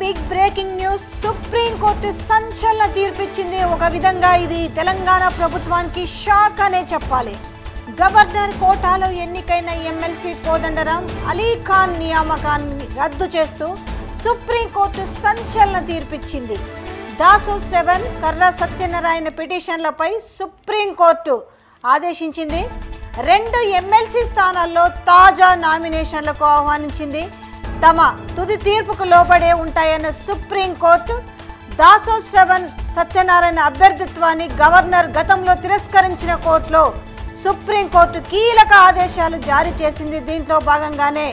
Big breaking news supreme court సంచలన తీర్పిచ్చింది. ఒక విధంగా ఇది తెలంగాణ ప్రభుత్వానికి షాక్ అనే చెప్పాలి. గవర్నర్ కోటాలో ఎన్నికైన ఎమ్మెల్సీ కోదండరాం అలీ ఖాన్ నియామకాన్ని రద్దు చేస్తూ సుప్రీం కోర్టు సంచలన తీర్పిచ్చింది. దాసు శ్రవణ్, కర్రా సత్యనారాయణ పిటిషన్లపై సుప్రీం కోర్టు ఆదేశించింది. 2 ఎమ్మెల్సీ స్థానాల్లో తాజా నామినేషన్లకు ఆహ్వానించింది. తమ తుది తీర్పుకు లోబడే ఉంటాయన్న సుప్రీం కోర్టు దాసు శ్రవణ్, సత్యనారాయణ అభ్యర్థిత్వాన్ని గవర్నర్ గతంలో తిరస్కరించిన కోర్టులో సుప్రీం కోర్టు కీలక ఆదేశాలు జారీ చేసింది. దీంట్లో భాగంగానే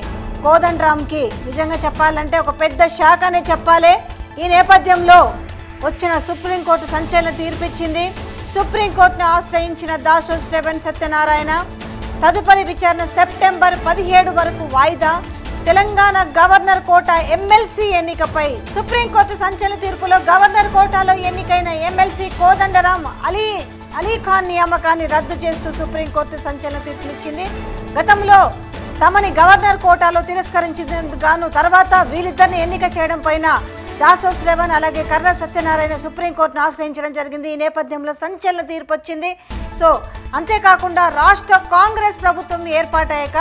కోదండరాంకి నిజంగా చెప్పాలంటే ఒక పెద్ద షాక్ అనే చెప్పాలి. ఈ నేపథ్యంలో వచ్చిన సుప్రీంకోర్టు సంచలన తీర్పిచ్చింది. సుప్రీంకోర్టును ఆశ్రయించిన దాసు శ్రవణ్, సత్యనారాయణ తదుపరి విచారణ సెప్టెంబర్ 17 వరకు వాయిదా. తెలంగాణ గవర్నర్ కోటా ఎమ్మెల్సీ ఎన్నికపై సుప్రీంకోర్టు సంచలన తీర్పులో గవర్నర్ కోటాలో ఎన్నికైన ఎమ్మెల్సీ కోదండరాం అలీ ఖాన్ నియామకాన్ని రద్దు చేస్తూ సుప్రీంకోర్టు సంచలన తీర్పునిచ్చింది. గతంలో తమని గవర్నర్ కోటాలో తిరస్కరించేందుకు గాను తర్వాత వీళ్ళిద్దరిని ఎన్నిక చేయడం పైన దాసు శ్రవణ్ అలాగే కర్రా సత్యనారాయణ సుప్రీంకోర్టును ఆశ్రయించడం జరిగింది. ఈ నేపథ్యంలో సంచలన తీర్పు వచ్చింది. సో అంతేకాకుండా రాష్ట్ర కాంగ్రెస్ ప్రభుత్వం ఏర్పాటయ్యాక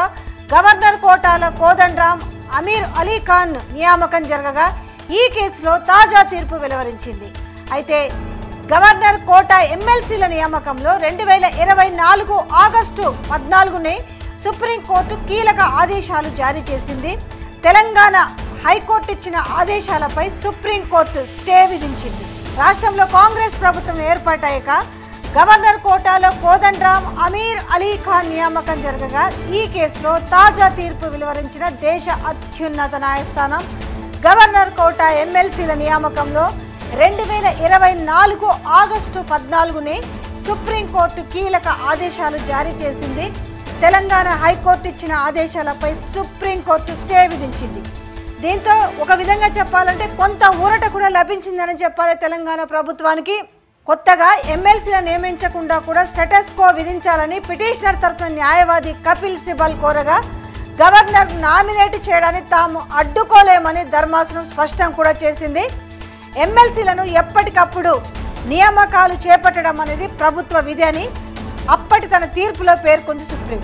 గవర్నర్ కోటాలో కోదండరాం, అమీర్ అలీ ఖాన్ నియామకం జరగగా ఈ కేసులో తాజా తీర్పు వెలువరించింది. అయితే గవర్నర్ కోటా ఎమ్మెల్సీల నియామకంలో 2024 ఆగస్టు 14నే సుప్రీంకోర్టు కీలక ఆదేశాలు జారీ చేసింది. తెలంగాణ హైకోర్టు ఇచ్చిన ఆదేశాలపై సుప్రీంకోర్టు స్టే విధించింది. రాష్ట్రంలో కాంగ్రెస్ ప్రభుత్వం ఏర్పాటయ్యాక గవర్నర్ కోటాలో కోదండరాం, అమీర్ అలీ ఖాన్ నియామకం జరగగా ఈ కేసులో తాజా తీర్పు వెలువరించిన దేశ అత్యున్నత న్యాయస్థానం గవర్నర్ కోటా ఎమ్మెల్సీల నియామకంలో 2024 ఆగస్టు 14నే సుప్రీంకోర్టు కీలక ఆదేశాలు జారీ చేసింది. తెలంగాణ హైకోర్టు ఇచ్చిన ఆదేశాలపై సుప్రీంకోర్టు స్టే విధించింది. దీంతో ఒక విధంగా చెప్పాలంటే కొంత ఊరట కూడా లభించిందని చెప్పాలి. తెలంగాణ ప్రభుత్వానికి కొత్తగా ఎమ్మెల్సీలను నియమించకుండా కూడా స్టేటస్ కో విధించాలని పిటిషనర్ తరఫున న్యాయవాది కపిల్ సిబల్ కోరగా గవర్నర్ నామినేట్ చేయడాన్ని తాము అడ్డుకోలేమని ధర్మాసనం స్పష్టం కూడా చేసింది. ఎమ్మెల్సీలను ఎప్పటికప్పుడు నియామకాలు చేపట్టడం అనేది ప్రభుత్వ విధి అని అప్పటి తన తీర్పులో పేర్కొంది సుప్రీం.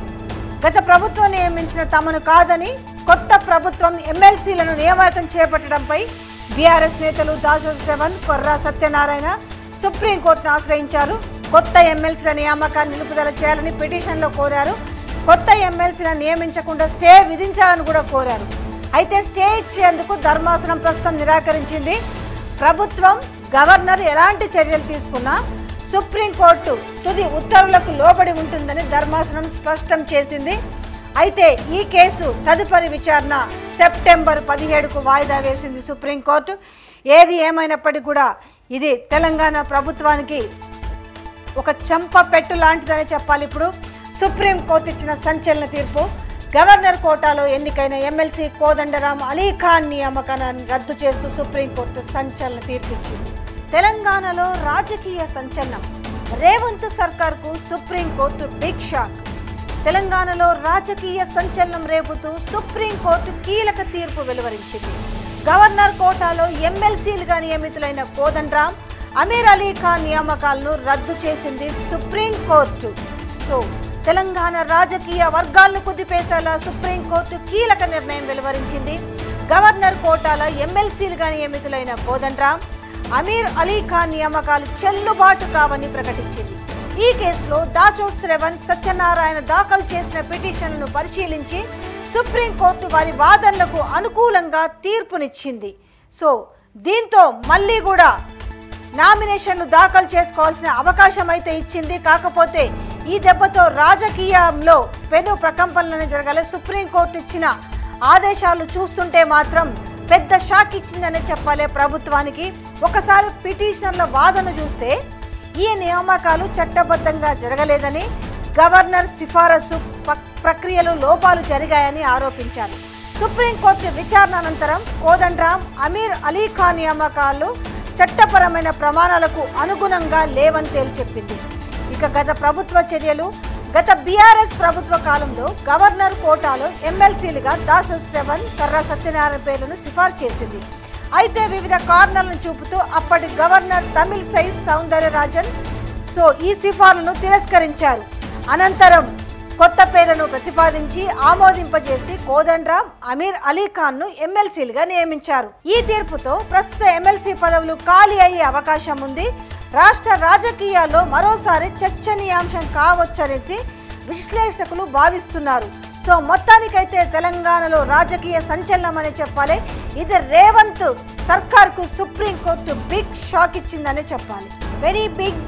గత ప్రభుత్వం నియమించిన తమను కాదని కొత్త ప్రభుత్వం ఎమ్మెల్సీలను నియామకం చేపట్టడంపై బీఆర్ఎస్ నేతలు దాసు శ్రవణ్, కర్రా సత్యనారాయణ సుప్రీంకోర్టును ఆశ్రయించారు. కొత్త ఎమ్మెల్సీల నియామకాన్ని నిలుపుదల చేయాలని పిటిషన్లో కోరారు. కొత్త ఎమ్మెల్సీలను నియమించకుండా స్టే విధించాలని కూడా కోరారు. అయితే స్టే ఇచ్చేందుకు ధర్మాసనం ప్రస్తుతం నిరాకరించింది. ప్రభుత్వం, గవర్నర్ ఎలాంటి చర్యలు తీసుకున్నా సుప్రీంకోర్టు తుది ఉత్తర్వులకు లోబడి ఉంటుందని ధర్మాసనం స్పష్టం చేసింది. అయితే ఈ కేసు తదుపరి విచారణ సెప్టెంబర్ 17కు వాయిదా వేసింది సుప్రీంకోర్టు. ఏది ఏమైనప్పటికీ కూడా ఇది తెలంగాణ ప్రభుత్వానికి ఒక చెంపపెట్టు లాంటిదని చెప్పాలి. ఇప్పుడు సుప్రీంకోర్టు ఇచ్చిన సంచలన తీర్పు గవర్నర్ కోటాలో ఎన్నికైన ఎమ్మెల్సీ కోదండరాం అలీ ఖాన్ నియామకాన్ని రద్దు చేస్తూ సుప్రీంకోర్టు సంచలన తీర్పు ఇచ్చింది. తెలంగాణలో రాజకీయ సంచలనం. రేవంత్ సర్కార్కు సుప్రీంకోర్టు బిగ్ షాక్. తెలంగాణలో రాజకీయ సంచలనం రేపుతూ సుప్రీంకోర్టు కీలక తీర్పు వెలువరించింది. గవర్నర్ కోటాలో ఎమ్మెల్సీలుగా నియమితులైన కోదండరాం, అమీర్ అలీ ఖాన్ నియామకాలను రద్దు చేసింది సుప్రీంకోర్టు. సో తెలంగాణ రాజకీయ వర్గాలను కుదిపేసేలా సుప్రీంకోర్టు కీలక నిర్ణయం వెలువరించింది. గవర్నర్ కోటాలో ఎమ్మెల్సీలుగా నియమితులైన కోదండరాం, అమీర్ అలీ ఖాన్ నియామకాలు చెల్లుబాటు కావని ప్రకటించింది. ఈ కేసులో దాసు శ్రవణ్, సత్యనారాయణ దాఖలు చేసిన పిటిషన్లను పరిశీలించి సుప్రీంకోర్టు వారి వాదనలకు అనుకూలంగా తీర్పునిచ్చింది. సో దీంతో మళ్ళీ కూడా నామినేషన్లు దాఖలు చేసుకోవాల్సిన అవకాశం అయితే ఇచ్చింది. కాకపోతే ఈ దెబ్బతో రాజకీయంలో పెను ప్రకంపనలు జరగాలి. సుప్రీంకోర్టు ఇచ్చిన ఆదేశాలు చూస్తుంటే మాత్రం పెద్ద షాక్ ఇచ్చిందనే చెప్పాలి ప్రభుత్వానికి. ఒకసారి పిటిషనర్ల వాదన చూస్తే ఈ నియామకాలు చట్టబద్ధంగా జరగలేదని, గవర్నర్ సిఫారసు ప్రక్రియలో లోపాలు జరిగాయని ఆరోపించారు. సుప్రీంకోర్టు విచారణ అనంతరం కోదండరాం, అమీర్ అలీ ఖాన్ నియామకాలు చట్టపరమైన ప్రమాణాలకు అనుగుణంగా లేవని తేల్చెప్పింది. ఇక గత ప్రభుత్వ చర్యలు గత బీఆర్ఎస్ ప్రభుత్వ కాలంలో గవర్నర్ కోటాలో ఎమ్మెల్సీలుగా దాసు శ్రవణ్, కర్రా సత్యనారాయణ పేర్లను సిఫార్సు చేసింది. అయితే వివిధ కారణాలను చూపుతూ అప్పటి గవర్నర్ తమిళిసై సౌందరరాజన్ ఈ సిఫార్సులను తిరస్కరించారు. అనంతరం కొత్త పేర్లను ప్రతిపాదించి ఆమోదింపజేసి కోదండరాం, అమీర్ అలీ ఖాన్ ను ఎమ్మెల్సీలుగా నియమించారు. ఈ తీర్పుతో ప్రస్తుత ఎమ్మెల్సీ పదవులు ఖాళీ అయ్యే అవకాశం ఉంది. రాష్ట్ర రాజకీయాల్లో మరోసారి చర్చనీయాంశం కావచ్చనేసి విశ్లేషకులు భావిస్తున్నారు. మొత్తానికైతే తెలంగాణలో రాజకీయ సంచలనం అనే చెప్పాలి. ఇది రేవంత్ సర్కార్ కు సుప్రీంకోర్టు బిగ్ షాక్ ఇచ్చిందనే చెప్పాలి. Very big